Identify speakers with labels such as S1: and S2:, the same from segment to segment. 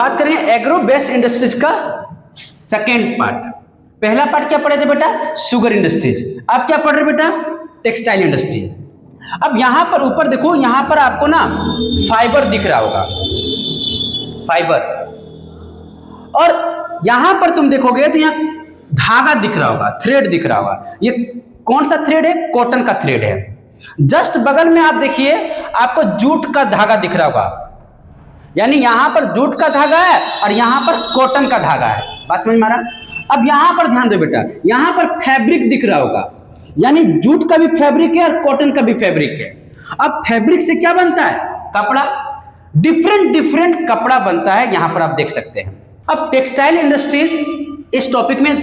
S1: बात करें agro based industries का सेकेंड पार्ट। पहला पार्ट क्या पढ़े थे बेटा? Sugar industries. अब क्या पढ़ रहे बेटा? Textile industry. अब यहां पर ऊपर देखो, यहां पर आपको ना फाइबर दिख रहा होगा, फाइबर, और यहां पर तुम देखोगे तो यहां धागा दिख रहा होगा, थ्रेड दिख रहा होगा। ये कौन सा थ्रेड है? कॉटन का थ्रेड है। जस्ट बगल में आप देखिए, आपको जूट का धागा दिख रहा होगा, यानी यहां पर जूट का धागा है और यहां पर कॉटन का धागा है। बात समझ में आ रहा? अब यहां पर ध्यान दो बेटा, यहां पर फैब्रिक दिख रहा होगा, यानी जूट का भी फैब्रिक है और कॉटन का भी फैब्रिक है। अब फैब्रिक से क्या बनता है? कपड़ा। डिफरेंट डिफरेंट कपड़ा बनता है, यहां पर आप देख सकते हैं। अब टेक्सटाइल इंडस्ट्रीज, इस टॉपिक में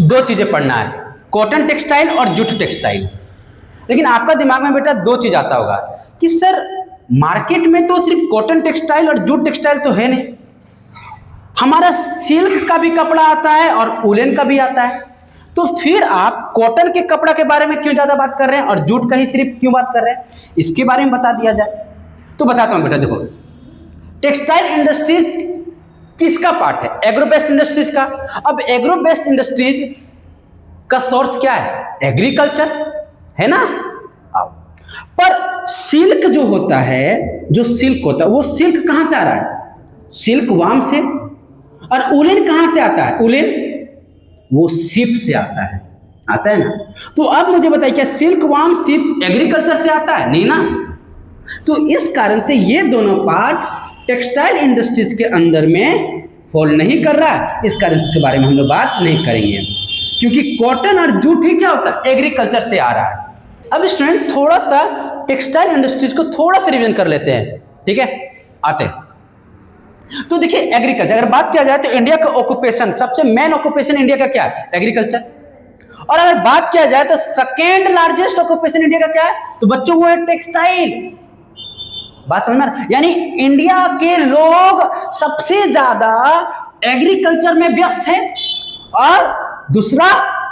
S1: दो चीजें पढ़ना है, कॉटन टेक्सटाइल और जूट टेक्सटाइल। लेकिन आपका दिमाग में बेटा दो चीज आता होगा कि सर मार्केट में तो सिर्फ कॉटन टेक्सटाइल और जूट टेक्सटाइल तो है नहीं, हमारा सिल्क का भी कपड़ा आता है और उलेन का भी आता है, तो फिर आप कॉटन के कपड़ा के बारे में क्यों ज्यादा बात कर रहे हैं और जूट का ही सिर्फ क्यों बात कर रहे हैं? इसके बारे में बता दिया जाए तो बताता हूं बेटा। देखो, टेक्सटाइल इंडस्ट्रीज किसका पार्ट है? एग्रो बेस्ड इंडस्ट्रीज का। अब एग्रो बेस्ड इंडस्ट्रीज का सोर्स क्या है? एग्रीकल्चर है ना। पर सिल्क जो होता है, जो सिल्क होता है, वो सिल्क कहां से आ रहा है? सिल्क वार्म से। और उलेन कहां से आता है? उलेन वो शिप से आता है ना। तो अब मुझे बताइए, क्या सिल्क वार्म शिप एग्रीकल्चर से आता है? नहीं ना। तो इस कारण से ये दोनों पार्ट टेक्सटाइल इंडस्ट्रीज के अंदर में फॉल नहीं कर रहा है, इस कारण इसके बारे में हम लोग बात नहीं करेंगे, क्योंकि कॉटन और जूट ही क्या होता है? एग्रीकल्चर से आ रहा है। अब स्टूडेंट थोड़ा सा टेक्सटाइल इंडस्ट्रीज को थोड़ा सा रिवीजन कर लेते हैं, ठीक है? आते हैं तो देखिए, एग्रीकल्चर अगर बात किया जाए तो इंडिया का ऑक्यूपेशन, सबसे मेन ऑक्यूपेशन इंडिया का क्या है? एग्रीकल्चर। और अगर बात किया जाए तो सेकेंड लार्जेस्ट ऑक्यूपेशन इंडिया का क्या है? तो बच्चों वो है टेक्सटाइल। बात समझ में आ रहा? यानी इंडिया के लोग सबसे ज्यादा एग्रीकल्चर में व्यस्त हैं और दूसरा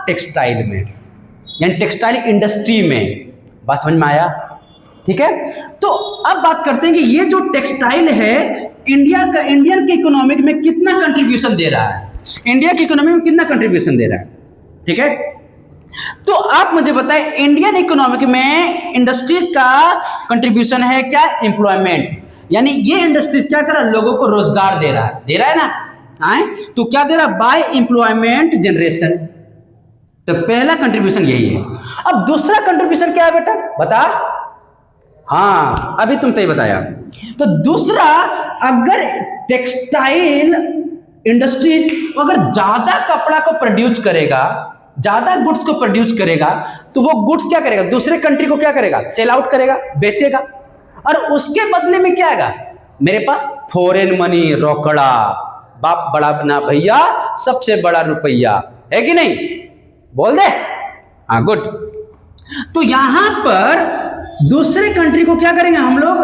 S1: टेक्सटाइल में, यानी टेक्सटाइल इंडस्ट्री में। बात समझ में आया? ठीक है। तो अब बात करते हैं कि ये जो टेक्सटाइल है इंडियन के इकोनॉमिक में कितना कंट्रीब्यूशन दे रहा है? इंडिया की इकोनॉमी में कितना कंट्रीब्यूशन दे रहा है? ठीक है। तो आप मुझे बताएं, इंडियन इकोनॉमिक में इंडस्ट्रीज का कंट्रीब्यूशन है क्या? एम्प्लॉयमेंट, यानी ये इंडस्ट्रीज क्या कर रहा है? लोगों को रोजगार दे रहा है ना। आए तो क्या दे रहा है? By employment generation. तो पहला कंट्रीब्यूशन यही है। अब दूसरा कंट्रीब्यूशन क्या है बेटा? बता। हाँ, अभी तुम सही बताया। तो दूसरा, अगर टेक्सटाइल इंडस्ट्रीज अगर ज्यादा कपड़ा को प्रोड्यूस करेगा, ज्यादा गुड्स को प्रोड्यूस करेगा, तो वो गुड्स क्या करेगा? दूसरे कंट्री को क्या करेगा? सेल आउट करेगा, बेचेगा, और उसके बदले में क्या आएगा? मेरे पास फॉरेन मनी, रोकड़ा। बाप बड़ा बना भैया, सबसे बड़ा रुपया, है कि नहीं? बोल दे। हाँ, गुड। तो यहां पर दूसरे कंट्री को क्या करेंगे हम लोग?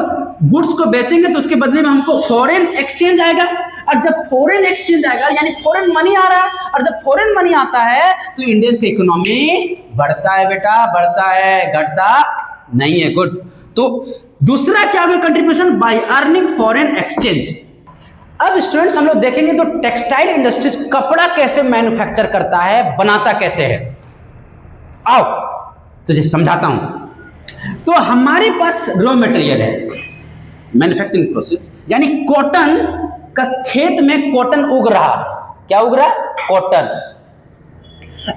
S1: गुड्स को बेचेंगे, तो उसके बदले में हमको फॉरेन एक्सचेंज आएगा, और जब फॉरेन एक्सचेंज आएगा यानी फॉरेन मनी आ रहा है, और जब फॉरेन मनी आता है तो इंडियन की इकोनॉमी बढ़ता है बेटा, बढ़ता है, घटता नहीं है। गुड। तो दूसरा क्या होगा contribution? By earning foreign exchange. अब स्टूडेंट्स हम लोग देखेंगे तो टेक्सटाइल इंडस्ट्रीज कपड़ा कैसे मैन्युफैक्चर करता है, बनाता कैसे है। आओ तुझे समझाता हूं। तो हमारे पास रॉ मटेरियल है, मैन्युफैक्चरिंग प्रोसेस, यानी कॉटन का खेत में कॉटन उग रहा। क्या उग रहा? कॉटन।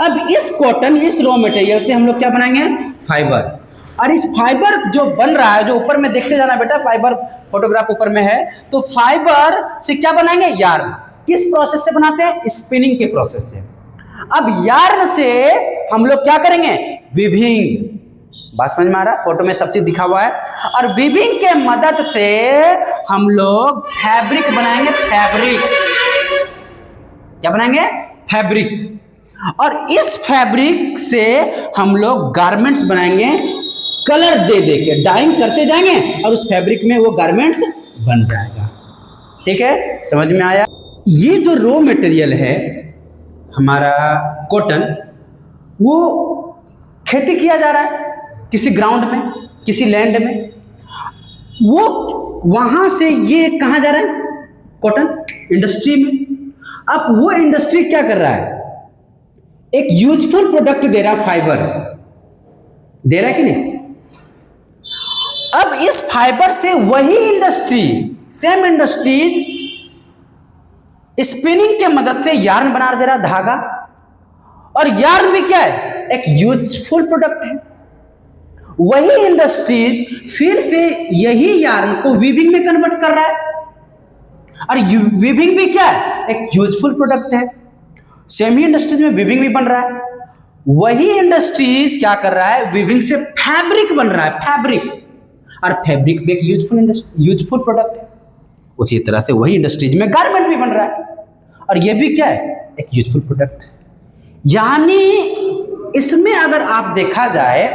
S1: अब इस कॉटन, इस रॉ मटेरियल से हम लोग क्या बनाएंगे? फाइबर। और इस फाइबर जो बन रहा है, जो ऊपर में देखते जाना बेटा, फाइबर फोटोग्राफ ऊपर में है, तो फाइबर से क्या बनाएंगे? यार्न। किस प्रोसेस से बनाते हैं? स्पिनिंग के प्रोसेस से। अब यार्न से हम लोग क्या करेंगे? विविंग। बात समझ में आ रहा? फोटो में सब चीज दिखा हुआ है। और विविंग के मदद से हम लोग फैब्रिक बनाएंगे। फैब्रिक क्या बनाएंगे? फैब्रिक। और इस फैब्रिक से हम लोग गारमेंट्स बनाएंगे, कलर दे दे के डाइंग करते जाएंगे, और उस फैब्रिक में वो गारमेंट्स बन जाएगा। ठीक है, समझ में आया? ये जो रॉ मटेरियल है हमारा कॉटन, वो खेती किया जा रहा है किसी ग्राउंड में, किसी लैंड में, वो वहां से ये कहां जा रहा है? कॉटन इंडस्ट्री में। अब वो इंडस्ट्री क्या कर रहा है, एक यूजफुल प्रोडक्ट दे रहा है, फाइबर दे रहा है कि नहीं। अब इस फाइबर से वही इंडस्ट्री, सेम इंडस्ट्रीज स्पिनिंग के मदद से यार्न बना दे रहा, धागा, और यार्न भी क्या है, एक यूजफुल प्रोडक्ट है। वही इंडस्ट्रीज फिर से यही यार्न को वीविंग में कन्वर्ट कर रहा है, और वीविंग भी क्या है, एक यूजफुल प्रोडक्ट है। सेम ही इंडस्ट्रीज में वीविंग भी बन रहा है। वही इंडस्ट्रीज क्या कर रहा है, वीविंग से फैब्रिक बन रहा है, फैब्रिक, और फैब्रिक भी एक यूजफुल प्रोडक्ट है। उसी तरह से वही इंडस्ट्रीज में गारमेंट भी बन रहा है, और ये भी क्या है, एक यूजफुल प्रोडक्ट। यानी इसमें अगर आप देखा जाए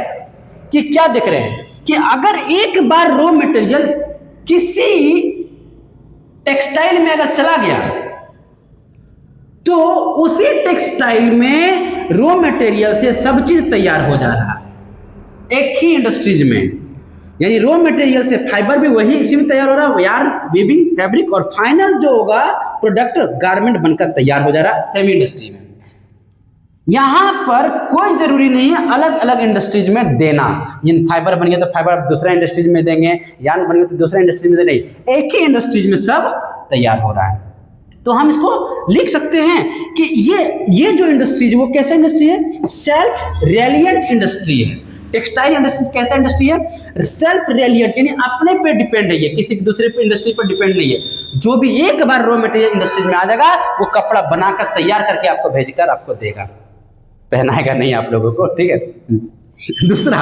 S1: कि क्या देख रहे हैं, कि अगर एक बार रॉ मटेरियल किसी टेक्सटाइल में अगर चला गया, तो उसी टेक्सटाइल में रॉ मटेरियल से सब चीज तैयार हो जा रहा है एक ही इंडस्ट्रीज में। यानी रॉ मटेरियल से फाइबर भी वही इसी में तैयार हो रहा है, यार्न, वीविंग, फैब्रिक, और फाइनल जो होगा प्रोडक्ट गारमेंट बनकर तैयार हो जा रहा है सेमी इंडस्ट्री में। यहां पर कोई जरूरी नहीं है अलग अलग इंडस्ट्रीज में देना। यानी फाइबर बन गया तो फाइबर आप दूसरा इंडस्ट्रीज में देंगे, यार्न बन गया तो दूसरा इंडस्ट्रीज में देंगे, एक ही इंडस्ट्रीज में सब तैयार हो रहा है। तो हम इसको लिख सकते हैं कि ये जो इंडस्ट्री है वो कैसा इंडस्ट्री है, सेल्फ रेलिएंट इंडस्ट्री है। टेक्सटाइल इंडस्ट्री कैसा इंडस्ट्री है, सेल्फ रेलिएंट, यानी अपने पे डिपेंड है, ये किसी दूसरे पे इंडस्ट्री पर डिपेंड नहीं है। जो भी एक बार रॉ मटेरियल इंडस्ट्री में आ जाएगा, वो कपड़ा बनाकर तैयार करके आपको भेजकर आपको देगा, पहनाएगा नहीं आप लोगों को, ठीक है। दूसरा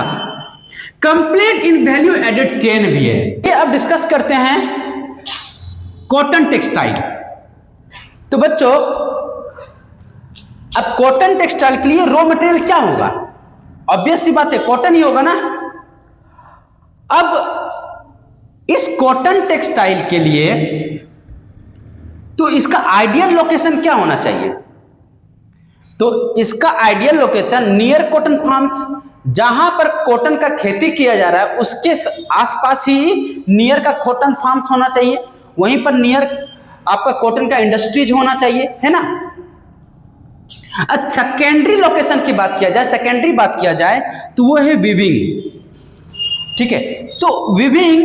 S1: complete in value added chain भी है। ये अब डिस्कस करते हैं कॉटन टेक्सटाइल। तो बच्चों अब कॉटन टेक्सटाइल के लिए रॉ मटेरियल क्या होगा, ऑब्वियस सी बात है कॉटन ही होगा ना। अब इस कॉटन टेक्सटाइल के लिए तो इसका आइडियल लोकेशन क्या होना चाहिए, तो इसका ideal location near cotton farms, जहां पर कॉटन का खेती किया जा रहा है उसके आसपास ही नियर का कॉटन फार्म्स होना चाहिए, वहीं पर नियर आपका कॉटन का इंडस्ट्रीज होना चाहिए, है ना। सेकेंडरी लोकेशन की बात किया जाए, सेकेंडरी बात किया जाए तो वो है वीविंग, ठीक है। तो वीविंग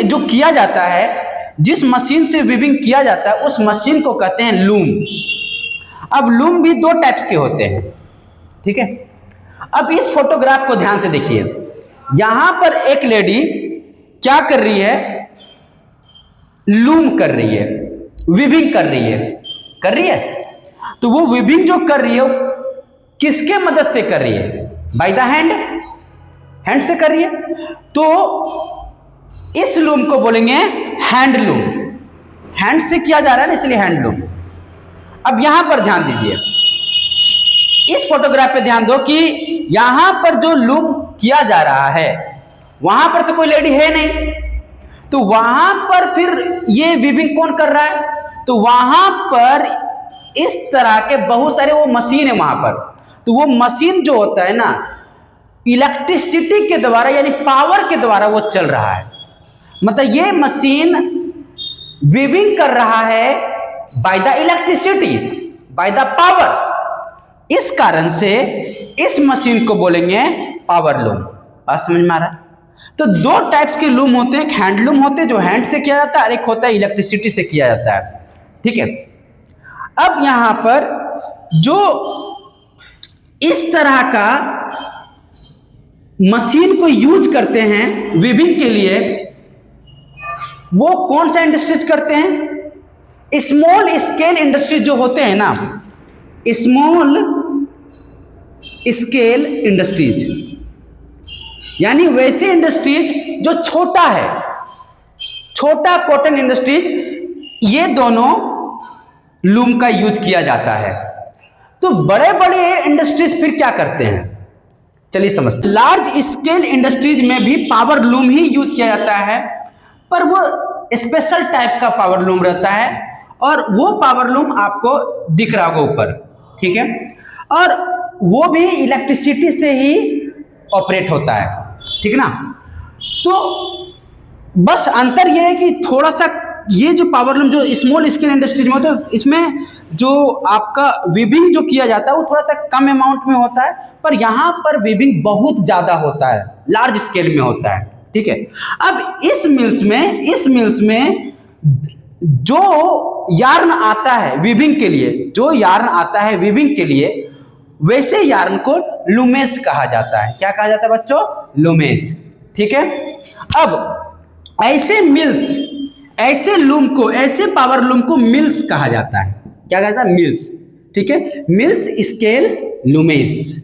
S1: जो किया जाता है, जिस मशीन से वीविंग किया जाता है उस मशीन को कहते हैं लूम। अब लूम भी दो टाइप्स के होते हैं, ठीक है। अब इस फोटोग्राफ को ध्यान से देखिए, यहां पर एक लेडी क्या कर रही है, लूम कर रही है, वीविंग कर रही है। तो वो वीविंग जो कर रही है किसके मदद से कर रही है, बाय द हैंड से कर रही है। तो इस लूम को बोलेंगे हैंडलूम, हैंड से किया जा रहा है ना, इसलिए हैंडलूम। अब यहां पर ध्यान दीजिए, इस फोटोग्राफ पे ध्यान दो कि यहां पर जो लूम किया जा रहा है वहां पर तो कोई लेडी है नहीं, तो वहां पर फिर ये वीविंग कौन कर रहा है, तो वहां पर इस तरह के बहुत सारे वो मशीन है वहां पर। तो वो मशीन जो होता है ना, इलेक्ट्रिसिटी के द्वारा यानी पावर के द्वारा वो चल रहा है। मतलब ये मशीन वीविंग कर रहा है by the electricity, by the power. इस कारण से इस मशीन को बोलेंगे पावर लूम। बात समझ में आ रहा है। तो दो टाइप्स के लूम होते हैं, एक हैंडलूम होते हैं जो हैंड से किया जाता है, और एक होता है इलेक्ट्रिसिटी से किया जाता है, ठीक है। अब यहां पर जो इस तरह का मशीन को यूज करते हैं वीविंग के लिए, वो कौन सा इंडस्ट्रीज करते हैं, स्मॉल स्केल इंडस्ट्री जो होते हैं ना, स्मॉल स्केल इंडस्ट्रीज, यानी वैसे इंडस्ट्रीज जो छोटा है, छोटा कॉटन इंडस्ट्रीज, ये दोनों लूम का यूज किया जाता है। तो बड़े बड़े इंडस्ट्रीज फिर क्या करते हैं, चलिए समझते हैं। लार्ज स्केल इंडस्ट्रीज में भी पावर लूम ही यूज किया जाता है, पर वो स्पेशल टाइप का पावर लूम रहता है, और वो पावर लूम आपको दिख रहा होगा ऊपर, ठीक है। और वो भी इलेक्ट्रिसिटी से ही ऑपरेट होता है, ठीक ना। तो बस अंतर ये है कि थोड़ा सा ये जो पावर लूम जो स्मॉल स्केल इंडस्ट्रीज में होता है इसमें जो आपका वीविंग जो किया जाता है वो थोड़ा सा कम अमाउंट में होता है, पर यहाँ पर वीविंग बहुत ज़्यादा होता है, लार्ज स्केल में होता है। ठीक है, अब इस मिल्स में जो यार्न आता है वीविंग के लिए, जो यार्न आता है वीविंग के लिए, वैसे यार्न को लूमेज कहा जाता है। क्या कहा जाता है बच्चों? लूमेज। ठीक है, अब ऐसे मिल्स, ऐसे लूम को, ऐसे पावर लूम को मिल्स कहा जाता है। क्या कहता है? मिल्स। ठीक है, मिल्स स्केल लूमेज।